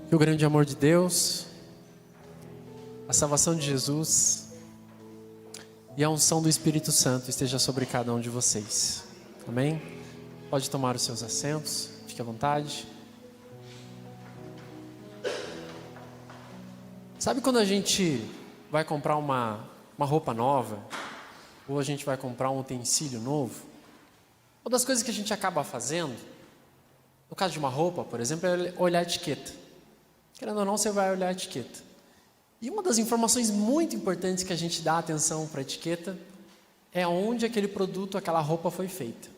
Que o grande amor de Deus, a salvação de Jesus e a unção do Espírito Santo esteja sobre cada um de vocês. Amém? Pode tomar os seus assentos, fique à vontade. Sabe quando a gente vai comprar uma roupa nova, ou a gente vai comprar um utensílio novo? Uma das coisas que a gente acaba fazendo, no caso de uma roupa, por exemplo, é olhar a etiqueta. Querendo ou não, você vai olhar a etiqueta. E uma das informações muito importantes que a gente dá atenção para a etiqueta é onde aquele produto, aquela roupa foi feita.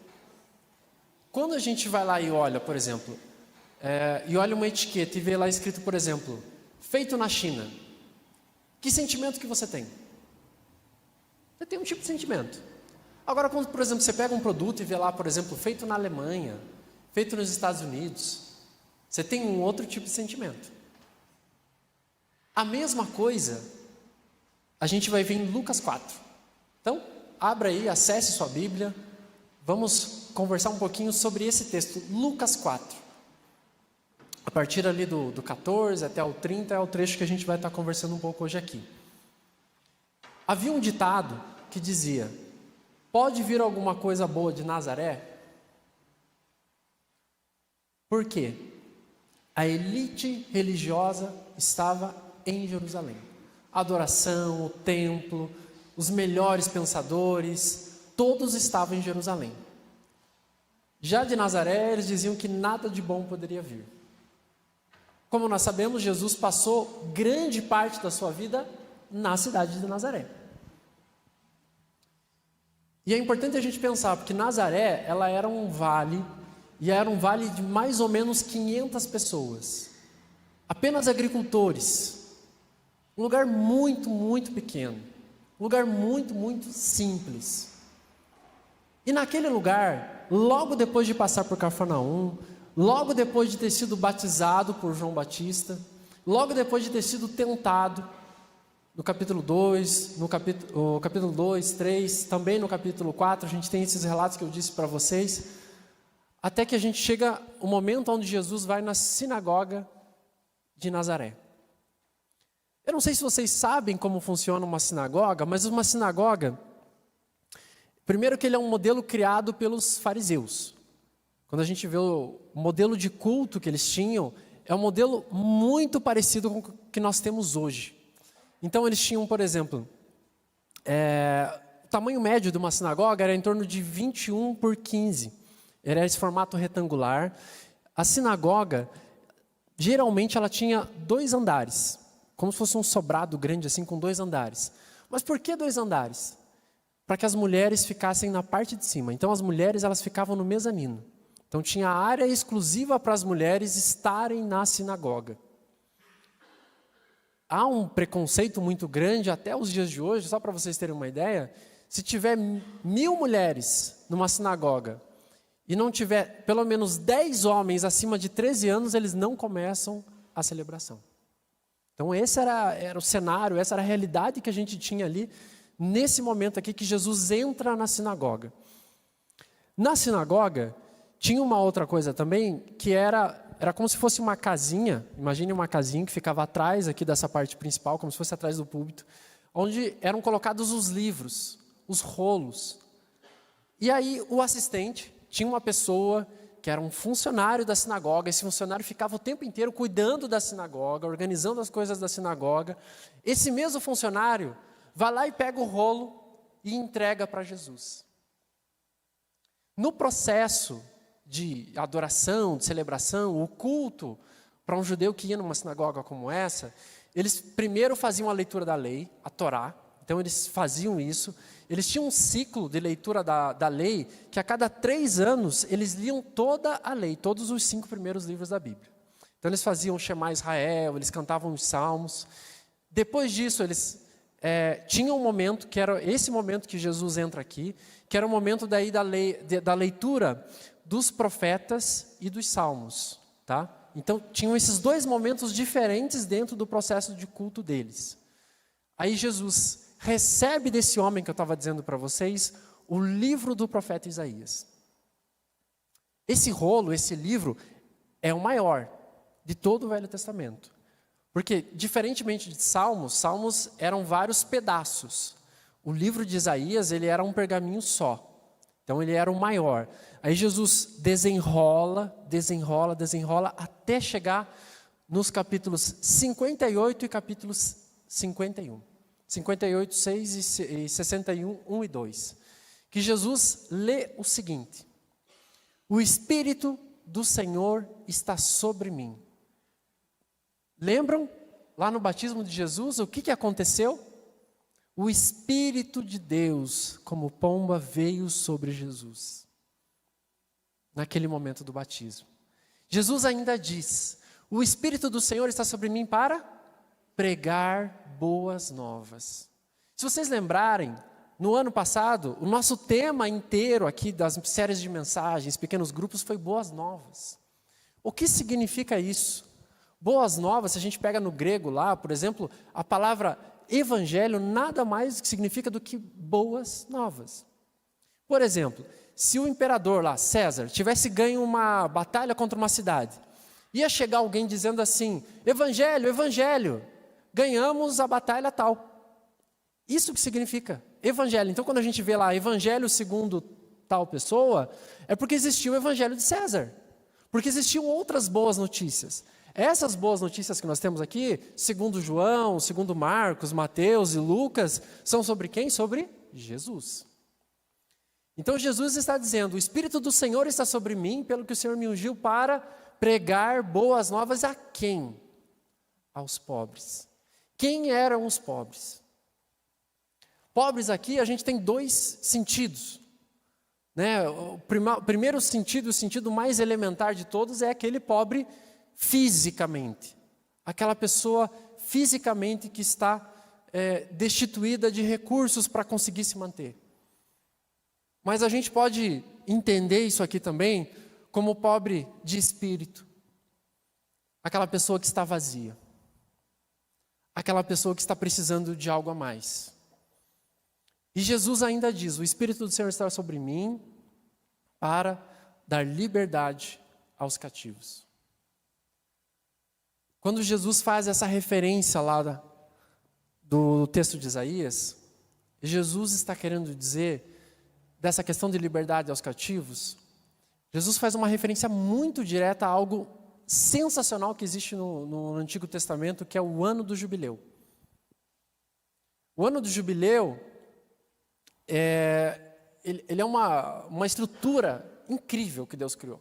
Quando a gente vai lá e olha, por exemplo, e olha uma etiqueta e vê lá escrito, por exemplo, feito na China, que sentimento que você tem? Você tem um tipo de sentimento. Agora, quando, por exemplo, você pega um produto e vê lá, por exemplo, feito na Alemanha, feito nos Estados Unidos, você tem um outro tipo de sentimento. A mesma coisa a gente vai ver em Lucas 4. Então, abra aí, acesse sua Bíblia. Vamos conversar um pouquinho sobre esse texto, Lucas 4. A partir ali do 14 até o 30 é o trecho que a gente vai estar conversando um pouco hoje aqui. Havia um ditado que dizia: pode vir alguma coisa boa de Nazaré? Por quê? A elite religiosa estava em Jerusalém. A adoração, o templo, os melhores pensadores, todos estavam em Jerusalém. Já de Nazaré, eles diziam que nada de bom poderia vir. Como nós sabemos, Jesus passou grande parte da sua vida na cidade de Nazaré. E é importante a gente pensar, porque Nazaré, ela era um vale, e era um vale de mais ou menos 500 pessoas. Apenas agricultores. Um lugar muito, muito pequeno. Um lugar muito, muito simples. E naquele lugar, logo depois de passar por Cafarnaum, logo depois de ter sido batizado por João Batista, logo depois de ter sido tentado, no capítulo 2, no capítulo 2, 3, também no capítulo 4, a gente tem esses relatos que eu disse para vocês, até que a gente chega o momento onde Jesus vai na sinagoga de Nazaré. Eu não sei se vocês sabem como funciona uma sinagoga, mas uma sinagoga, primeiro que ele é um modelo criado pelos fariseus. Quando a gente vê o modelo de culto que eles tinham, é um modelo muito parecido com o que nós temos hoje. Então eles tinham, por exemplo, o tamanho médio de uma sinagoga era em torno de 21 por 15. Era esse formato retangular. A sinagoga, geralmente ela tinha 2 andares, como se fosse um sobrado grande assim com 2 andares. Mas por que 2 andares? Para que as mulheres ficassem na parte de cima. Então as mulheres elas ficavam no mezanino. Então tinha área exclusiva para as mulheres estarem na sinagoga. Há um preconceito muito grande até os dias de hoje, só para vocês terem uma ideia, se tiver 1000 mulheres numa sinagoga e não tiver pelo menos 10 homens acima de 13 anos, eles não começam a celebração. Então esse era o cenário, essa era a realidade que a gente tinha ali, nesse momento aqui que Jesus entra na sinagoga. Na sinagoga, tinha uma outra coisa também, que era como se fosse uma casinha, imagine uma casinha que ficava atrás aqui dessa parte principal, como se fosse atrás do púlpito, onde eram colocados os livros, os rolos. E aí o assistente tinha uma pessoa que era um funcionário da sinagoga, esse funcionário ficava o tempo inteiro cuidando da sinagoga, organizando as coisas da sinagoga. Esse mesmo funcionário vai lá e pega o rolo e entrega para Jesus. No processo de adoração, de celebração, o culto, para um judeu que ia numa sinagoga como essa, eles primeiro faziam a leitura da lei, a Torá, então eles faziam isso, eles tinham um ciclo de leitura da lei, que a cada 3 anos eles liam toda a lei, todos os 5 primeiros livros da Bíblia. Então eles faziam o Shema Israel, eles cantavam os salmos. Depois disso eles tinham um momento, que era esse momento que Jesus entra aqui, que era o momento daí da leitura dos profetas e dos salmos, tá? Então tinham esses 2 momentos diferentes dentro do processo de culto deles. Aí Jesus recebe desse homem que eu estava dizendo para vocês, o livro do profeta Isaías. Esse rolo, esse livro, é o maior. de todo o Velho Testamento. Porque, diferentemente de Salmos, Salmos eram vários pedaços. O livro de Isaías, ele era um pergaminho só. Então, ele era o maior. Aí Jesus desenrola, até chegar nos capítulos 58 e capítulos 51. 58, 6 e 61, 1 e 2. Que Jesus lê o seguinte: o Espírito do Senhor está sobre mim. Lembram? Lá no batismo de Jesus, o que aconteceu? O Espírito de Deus, como pomba, veio sobre Jesus. Naquele momento do batismo. Jesus ainda diz: o Espírito do Senhor está sobre mim para pregar boas novas. Se vocês lembrarem, no ano passado, o nosso tema inteiro aqui das séries de mensagens, pequenos grupos, foi boas novas. O que significa isso? Boas novas, se a gente pega no grego lá, por exemplo, a palavra evangelho nada mais significa do que boas novas. Por exemplo, se o imperador lá, César, tivesse ganho uma batalha contra uma cidade, ia chegar alguém dizendo assim: evangelho, evangelho, ganhamos a batalha tal. Isso que significa evangelho. Então, quando a gente vê lá evangelho segundo tal pessoa, é porque existiu o evangelho de César. Porque existiam outras boas notícias. Essas boas notícias que nós temos aqui, segundo João, segundo Marcos, Mateus e Lucas, são sobre quem? Sobre Jesus. Então Jesus está dizendo: o Espírito do Senhor está sobre mim, pelo que o Senhor me ungiu para pregar boas novas a quem? Aos pobres. Quem eram os pobres? Pobres aqui a gente tem dois sentidos. Né? O primeiro sentido, o sentido mais elementar de todos, é aquele pobre fisicamente. Aquela pessoa fisicamente que está destituída de recursos para conseguir se manter. Mas a gente pode entender isso aqui também como pobre de espírito. Aquela pessoa que está vazia. Aquela pessoa que está precisando de algo a mais. E Jesus ainda diz: o Espírito do Senhor está sobre mim para dar liberdade aos cativos. Quando Jesus faz essa referência lá do texto de Isaías, Jesus está querendo dizer dessa questão de liberdade aos cativos. Jesus faz uma referência muito direta a algo sensacional que existe no Antigo Testamento, que é o ano do jubileu. O ano do jubileu ele é uma estrutura incrível que Deus criou.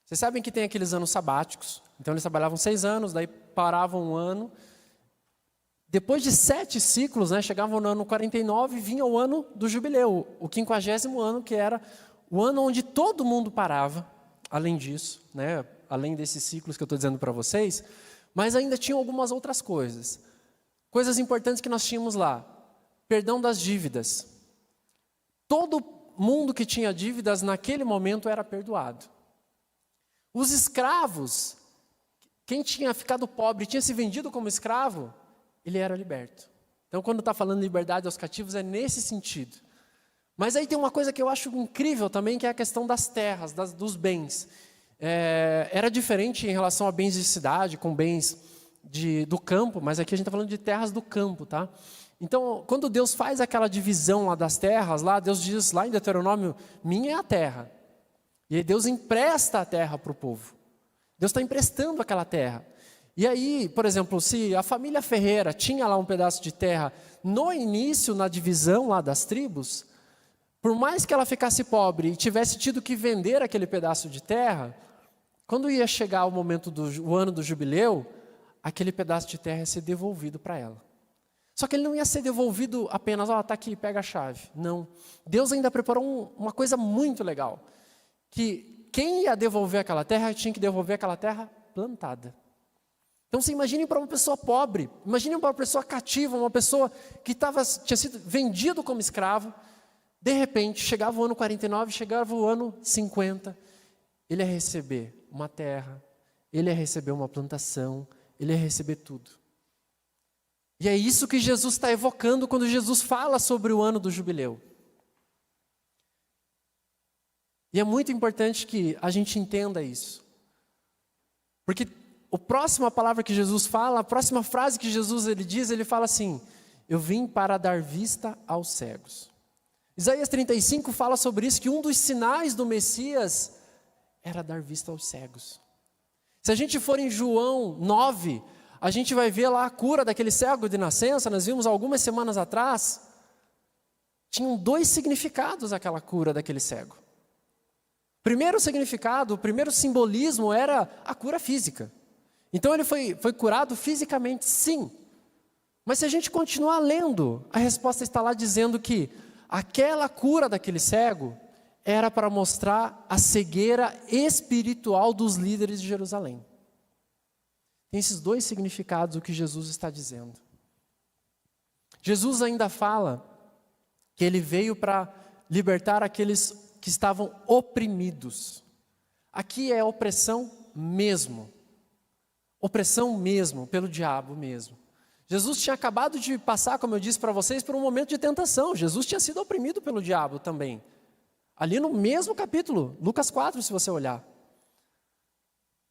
Vocês sabem que tem aqueles anos sabáticos. Então eles trabalhavam 6 anos, daí paravam um ano. Depois de 7 ciclos, né, chegavam no ano 49 e vinha o ano do jubileu, o 50º ano, que era o ano onde todo mundo parava, além disso, né, além desses ciclos que eu estou dizendo para vocês, mas ainda tinham algumas outras coisas. Coisas importantes que nós tínhamos lá: perdão das dívidas. Todo mundo que tinha dívidas naquele momento era perdoado. Os escravos, quem tinha ficado pobre, tinha se vendido como escravo, ele era liberto. Então, quando está falando de liberdade aos cativos, é nesse sentido. Mas aí tem uma coisa que eu acho incrível também, que é a questão das terras, dos bens. Era diferente em relação a bens de cidade, com bens do campo, mas aqui a gente está falando de terras do campo, tá? Então, quando Deus faz aquela divisão lá das terras, lá Deus diz lá em Deuteronômio: minha é a terra. E aí Deus empresta a terra para o povo. Deus está emprestando aquela terra. E aí, por exemplo, se a família Ferreira tinha lá um pedaço de terra no início, na divisão lá das tribos, por mais que ela ficasse pobre e tivesse tido que vender aquele pedaço de terra, quando ia chegar o momento o ano do jubileu, aquele pedaço de terra ia ser devolvido para ela. Só que ele não ia ser devolvido apenas: está aqui, pega a chave. Não. Deus ainda preparou uma coisa muito legal. Que quem ia devolver aquela terra, tinha que devolver aquela terra plantada. Então, se imaginem para uma pessoa pobre, imaginem para uma pessoa cativa, uma pessoa que tinha sido vendido como escravo, de repente, chegava o ano 49, chegava o ano 50, ele ia receber uma terra, ele ia receber uma plantação, ele ia receber tudo. E é isso que Jesus está evocando quando Jesus fala sobre o ano do jubileu. E é muito importante que a gente entenda isso. Porque a próxima palavra que Jesus fala, a próxima frase que Jesus ele diz, ele fala assim: eu vim para dar vista aos cegos. Isaías 35 fala sobre isso, que um dos sinais do Messias era dar vista aos cegos. Se a gente for em João 9, a gente vai ver lá a cura daquele cego de nascença. Nós vimos algumas semanas atrás. Tinham 2 significados aquela cura daquele cego. Primeiro significado, o primeiro simbolismo era a cura física. Então ele foi curado fisicamente, sim. Mas se a gente continuar lendo, a resposta está lá dizendo que aquela cura daquele cego era para mostrar a cegueira espiritual dos líderes de Jerusalém. Tem esses 2 significados o que Jesus está dizendo. Jesus ainda fala que ele veio para libertar aqueles que estavam oprimidos. Aqui é opressão mesmo. Opressão mesmo, pelo diabo mesmo. Jesus tinha acabado de passar, como eu disse para vocês, por um momento de tentação. Jesus tinha sido oprimido pelo diabo também. Ali no mesmo capítulo, Lucas 4, se você olhar.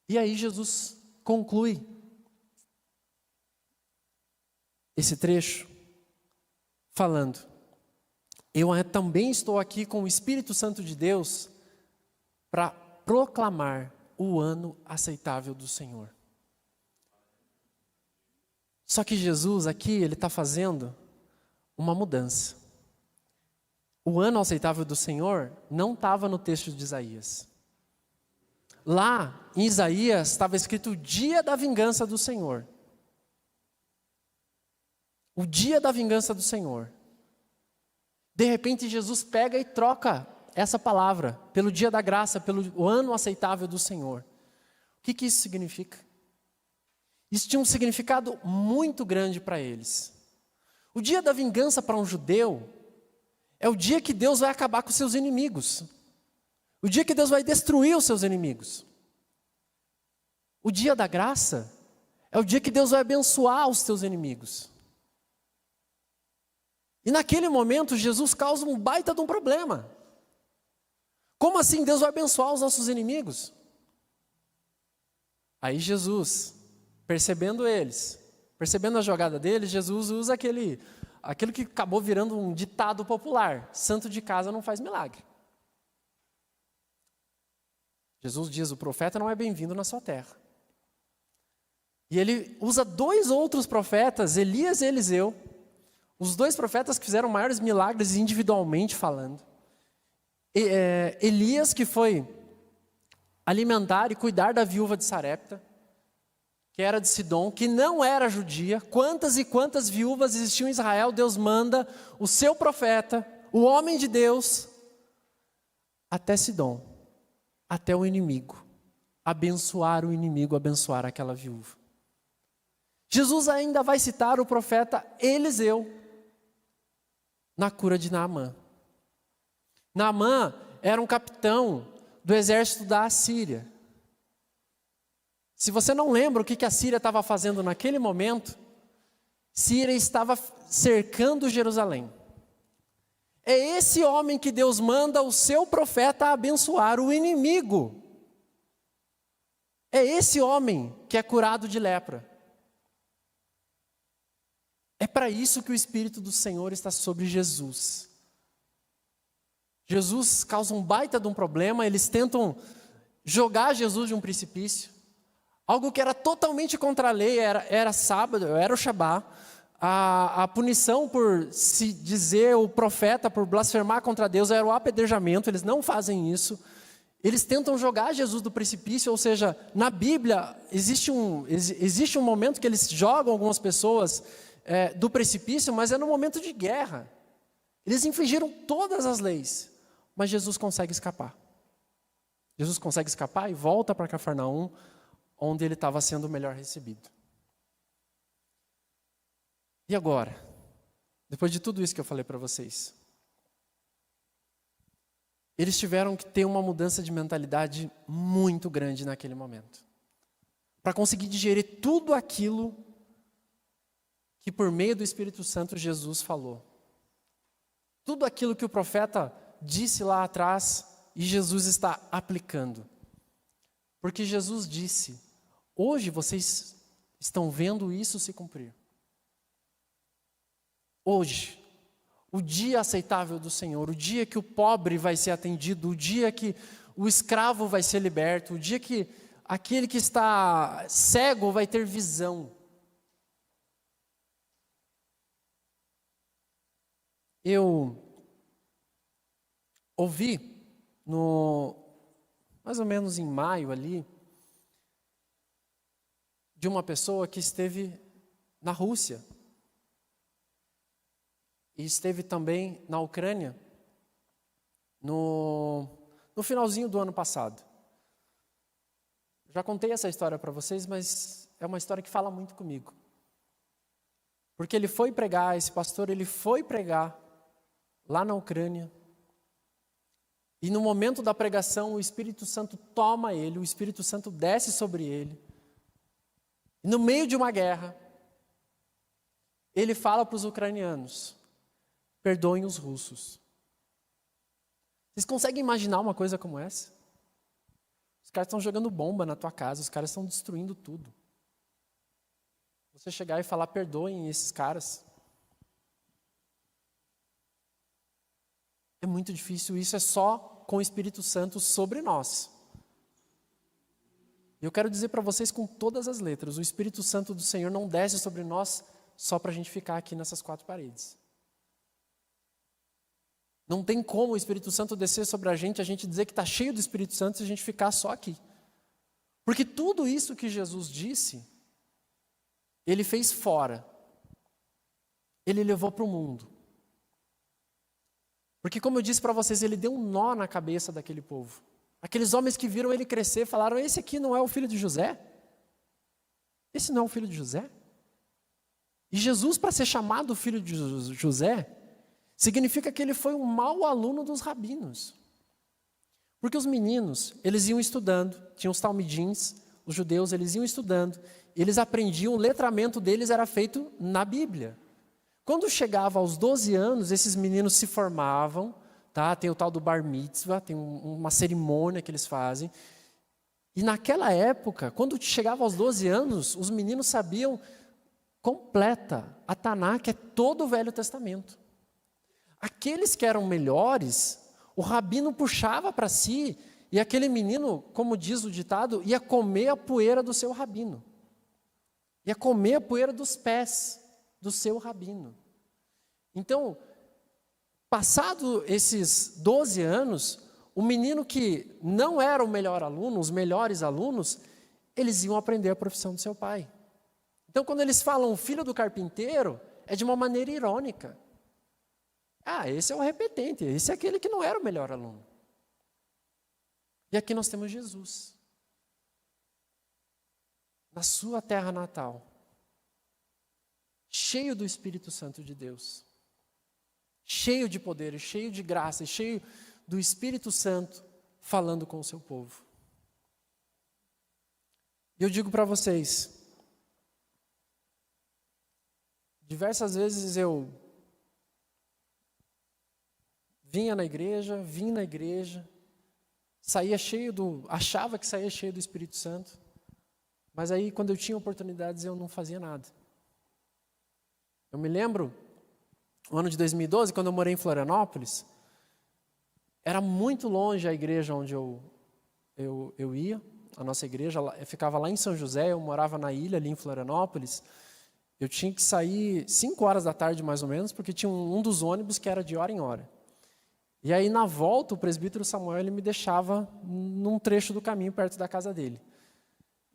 E aí Jesus conclui esse trecho falando: eu também estou aqui com o Espírito Santo de Deus para proclamar o ano aceitável do Senhor. Só que Jesus aqui, ele está fazendo uma mudança. O ano aceitável do Senhor não estava no texto de Isaías. Lá em Isaías estava escrito o dia da vingança do Senhor. O dia da vingança do Senhor. De repente Jesus pega e troca essa palavra pelo dia da graça, pelo ano aceitável do Senhor. O que isso significa? Isso tinha um significado muito grande para eles. O dia da vingança para um judeu é o dia que Deus vai acabar com os seus inimigos. O dia que Deus vai destruir os seus inimigos. O dia da graça é o dia que Deus vai abençoar os teus inimigos. E naquele momento Jesus causa um baita de um problema. Como assim Deus vai abençoar os nossos inimigos? Aí Jesus, percebendo a jogada deles, Jesus usa aquilo que acabou virando um ditado popular: santo de casa não faz milagre. Jesus diz: o profeta não é bem-vindo na sua terra. E ele usa 2 outros profetas, Elias e Eliseu, os 2 profetas que fizeram maiores milagres individualmente falando. Elias, que foi alimentar e cuidar da viúva de Sarepta, que era de Sidom, que não era judia. Quantas e quantas viúvas existiam em Israel? Deus manda o seu profeta, o homem de Deus, até Sidom, até o inimigo, abençoar o inimigo, abençoar aquela viúva. Jesus ainda vai citar o profeta Eliseu na cura de Naamã. Naamã era um capitão do exército da Assíria. Se você não lembra o que a Síria estava fazendo naquele momento, Síria estava cercando Jerusalém. É esse homem que Deus manda o seu profeta a abençoar o inimigo. É esse homem que é curado de lepra. É para isso que o Espírito do Senhor está sobre Jesus. Jesus causa um baita de um problema, eles tentam jogar Jesus de um precipício. Algo que era totalmente contra a lei, era sábado, era o Shabá. A punição por se dizer o profeta, por blasfemar contra Deus, era o apedrejamento. Eles não fazem isso. Eles tentam jogar Jesus do precipício, ou seja, na Bíblia existe um momento que eles jogam algumas pessoas do precipício, mas é no momento de guerra. Eles infringiram todas as leis, mas Jesus consegue escapar. Jesus consegue escapar e volta para Cafarnaum, onde ele estava sendo melhor recebido. E agora, depois de tudo isso que eu falei para vocês, eles tiveram que ter uma mudança de mentalidade muito grande naquele momento, para conseguir digerir tudo aquilo que por meio do Espírito Santo Jesus falou. Tudo aquilo que o profeta disse lá atrás e Jesus está aplicando. Porque Jesus disse: Hoje vocês estão vendo isso se cumprir. Hoje, o dia aceitável do Senhor, o dia que o pobre vai ser atendido, o dia que o escravo vai ser liberto, o dia que aquele que está cego vai ter visão. Eu ouvi, mais ou menos em maio ali, de uma pessoa que esteve na Rússia e esteve também na Ucrânia no finalzinho do ano passado. Já contei essa história para vocês, mas é uma história que fala muito comigo. Porque ele foi pregar, esse pastor, ele foi pregar lá na Ucrânia. E no momento da pregação, o Espírito Santo toma ele, o Espírito Santo desce sobre ele. E no meio de uma guerra, ele fala para os ucranianos: perdoem os russos. Vocês conseguem imaginar uma coisa como essa? Os caras estão jogando bomba na tua casa, os caras estão destruindo tudo. Você chegar e falar: perdoem esses caras. É muito difícil, isso é só com o Espírito Santo sobre nós. E eu quero dizer para vocês com todas as letras, o Espírito Santo do Senhor não desce sobre nós só para a gente ficar aqui nessas quatro paredes. Não tem como o Espírito Santo descer sobre a gente dizer que está cheio do Espírito Santo se a gente ficar só aqui. Porque tudo isso que Jesus disse, Ele fez fora. Ele levou para o mundo. Porque, como eu disse para vocês, Ele deu um nó na cabeça daquele povo. Aqueles homens que viram Ele crescer falaram: esse aqui não é o filho de José? Esse não é o filho de José? E Jesus, para ser chamado filho de José, significa que ele foi um mau aluno dos rabinos. Porque os meninos, eles iam estudando, tinham os talmidins, os judeus, eles iam estudando, eles aprendiam, o letramento deles era feito na Bíblia. Quando chegava aos 12 anos, esses meninos se formavam, tá? Tem o tal do bar mitzvah, tem uma cerimônia que eles fazem. E naquela época, quando chegava aos 12 anos, os meninos sabiam completa a Taná, que é todo o Velho Testamento. Aqueles que eram melhores, o rabino puxava para si, e aquele menino, como diz o ditado, ia comer a poeira do seu rabino. Ia comer a poeira dos pés do seu rabino. Então, passado esses 12 anos, o menino que não era o melhor aluno, os melhores alunos, eles iam aprender a profissão do seu pai. Então, quando eles falam filho do carpinteiro, é de uma maneira irônica. Ah, esse é o repetente, esse é aquele que não era o melhor aluno. E aqui nós temos Jesus. Na sua terra natal. Cheio do Espírito Santo de Deus. Cheio de poder, cheio de graça, cheio do Espírito Santo falando com o seu povo. E eu digo para vocês, diversas vezes eu vim na igreja, achava que saía cheio do Espírito Santo, mas aí quando eu tinha oportunidades eu não fazia nada. Eu me lembro, no ano de 2012, quando eu morei em Florianópolis, era muito longe a igreja onde eu ia, a nossa igreja, ficava lá em São José, eu morava na ilha ali em Florianópolis. Eu tinha que sair 5 horas da tarde mais ou menos, porque tinha um dos ônibus que era de hora em hora. E aí na volta o presbítero Samuel ele me deixava num trecho do caminho perto da casa dele.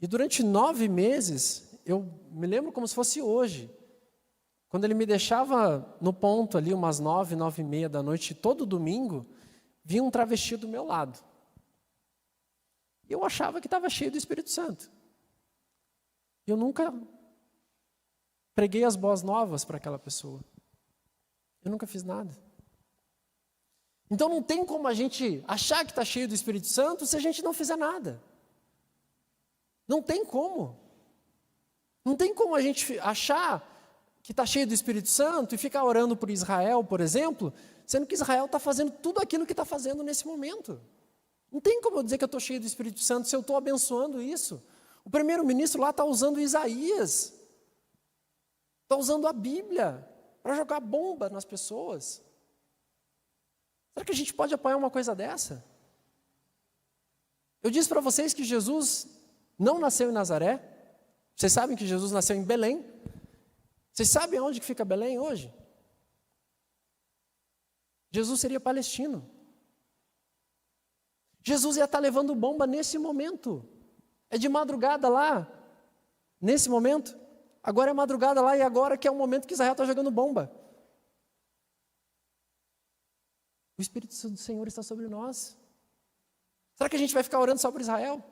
E durante 9 meses, eu me lembro como se fosse hoje, quando ele me deixava no ponto ali umas 9, 9:30 da noite, todo domingo, vinha um travesti do meu lado. E eu achava que estava cheio do Espírito Santo. Eu nunca preguei as boas novas para aquela pessoa. Eu nunca fiz nada. Então não tem como a gente achar que está cheio do Espírito Santo se a gente não fizer nada. Não tem como. Não tem como a gente achar que está cheio do Espírito Santo e ficar orando por Israel, por exemplo, sendo que Israel está fazendo tudo aquilo que está fazendo nesse momento. Não tem como eu dizer que eu estou cheio do Espírito Santo se eu estou abençoando isso. O primeiro-ministro lá está usando Isaías, está usando a Bíblia para jogar bomba nas pessoas. Será que a gente pode apoiar uma coisa dessa? Eu disse para vocês que Jesus não nasceu em Nazaré. Vocês sabem que Jesus nasceu em Belém. Vocês sabem onde que fica Belém hoje? Jesus seria palestino. Jesus ia estar levando bomba nesse momento. É de madrugada lá, nesse momento. Agora é madrugada lá e agora que é o momento que Israel está jogando bomba. O Espírito do Senhor está sobre nós. Será que a gente vai ficar orando só por Israel?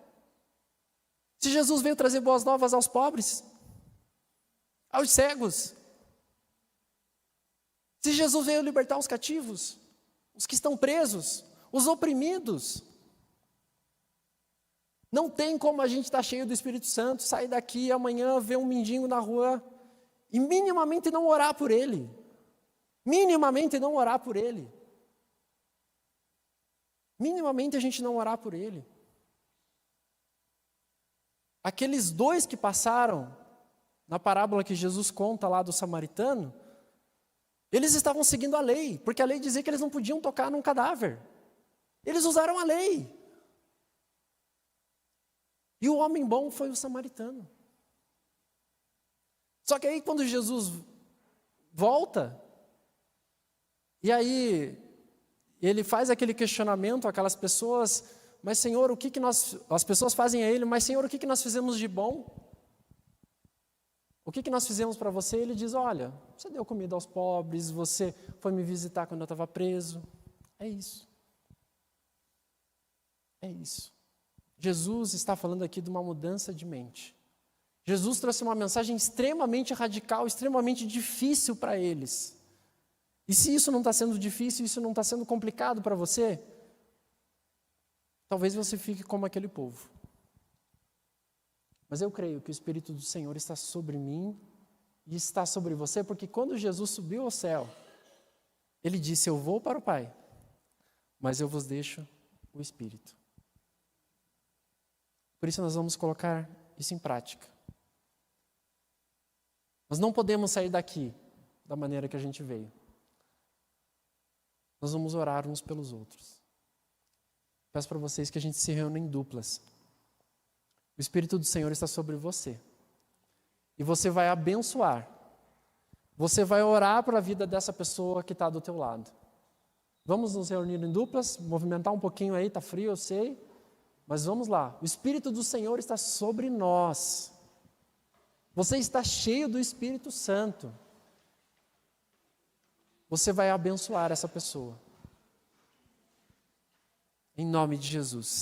Se Jesus veio trazer boas novas aos pobres, aos cegos, se Jesus veio libertar os cativos, os que estão presos, os oprimidos, não tem como a gente estar cheio do Espírito Santo, sair daqui e amanhã ver um mendigo na rua e minimamente não orar por ele. Minimamente não orar por ele. Minimamente a gente não orar por ele. Aqueles dois que passaram na parábola que Jesus conta lá do samaritano, eles estavam seguindo a lei, porque a lei dizia que eles não podiam tocar num cadáver. Eles usaram a lei. E o homem bom foi o samaritano. Só que aí quando Jesus volta, e aí ele faz aquele questionamento àquelas pessoas, mas Senhor, o que as pessoas fazem a ele, mas Senhor, o que nós fizemos de bom? O que nós fizemos para você? Ele diz, olha, você deu comida aos pobres, você foi me visitar quando eu estava preso. É isso. É isso. Jesus está falando aqui de uma mudança de mente. Jesus trouxe uma mensagem extremamente radical, extremamente difícil para eles. E se isso não está sendo difícil, isso não está sendo complicado para você, talvez você fique como aquele povo. Mas eu creio que o Espírito do Senhor está sobre mim e está sobre você, porque quando Jesus subiu ao céu, Ele disse, eu vou para o Pai, mas eu vos deixo o Espírito. Por isso nós vamos colocar isso em prática. Nós não podemos sair daqui da maneira que a gente veio. Nós vamos orar uns pelos outros. Peço para vocês que a gente se reúna em duplas. O Espírito do Senhor está sobre você. E você vai abençoar. Você vai orar para a vida dessa pessoa que está do teu lado. Vamos nos reunir em duplas, movimentar um pouquinho aí, está frio, eu sei. Mas vamos lá. O Espírito do Senhor está sobre nós. Você está cheio do Espírito Santo. Você vai abençoar essa pessoa. Em nome de Jesus.